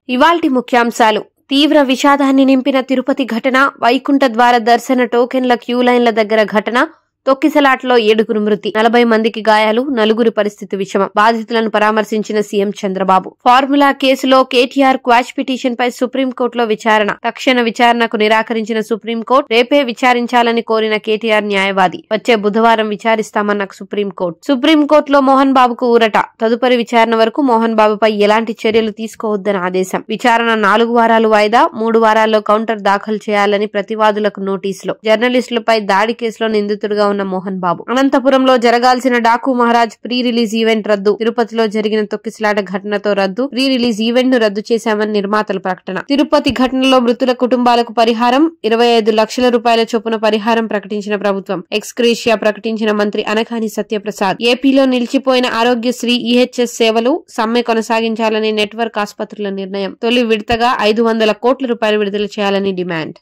ఇవాల్టి ముఖ్యాంశాలు. తీవ్ర విషాదాన్ని నింపిన తిరుపతి ఘటన, వైకుంఠ ద్వార దర్శన టోకెన్ల క్యూ లైన్ల దగ్గర ఘటన, తొక్కిసలాట్లో 7 మృతి, 40 మందికి గాయాలు, 4 పరిస్థితి విషమం. బాధితులను పరామర్శించిన సీఎం చంద్రబాబు. ఫార్ములా కేసులో కేటీఆర్ క్వాష్ పిటిషన్ పై సుప్రీంకోర్టులో విచారణ. తక్షణ విచారణకు నిరాకరించిన సుప్రీంకోర్టు. రేపే విచారించాలని కోరిన కేటీఆర్ న్యాయవాది. వచ్చే బుధవారం విచారిస్తామన్న సుప్రీంకోర్టు. సుప్రీంకోర్టులో మోహన్ బాబుకు ఊరట. తదుపరి విచారణ వరకు మోహన్ బాబుపై ఎలాంటి చర్యలు తీసుకోవద్దని ఆదేశం. విచారణ 4 వారాలు వాయిదా, 3 వారాల్లో కౌంటర్ దాఖలు చేయాలని ప్రతివాదులకు నోటీసులు. జర్నలిస్టులపై దాడి కేసులో నిందితుడుగా ఉన్న మోహన్ బాబు. అనంతపురంలో జరగాల్సిన Daaku Maharaj pre release event రద్దు. తిరుపతిలో జరిగిన తొక్కిసలాట ఘటనతో రద్దు. ప్రీ రిలీజ్ ఈవెంట్ ను రద్దు చేశామని నిర్మాతల ప్రకటన. తిరుపతి ఘటనలో మృతుల కుటుంబాలకు పరిహారం 25 లక్షల రూపాయల చొప్పున పరిహారం ప్రకటించిన ప్రభుత్వం. ఎక్స్గ్రేషియా ప్రకటించిన మంత్రి అనకాని సత్యప్రసాద్. ఏపీలో నిలిచిపోయిన ఆరోగ్యశ్రీ ఈహెచ్ఎస్ సేవలు సమ్మె కొనసాగించాలని నెట్వర్క్ ఆసుపత్రుల నిర్ణయం. తొలి విడతగా 500 కోట్ల రూపాయలు విడుదల చేయాలని డిమాండ్.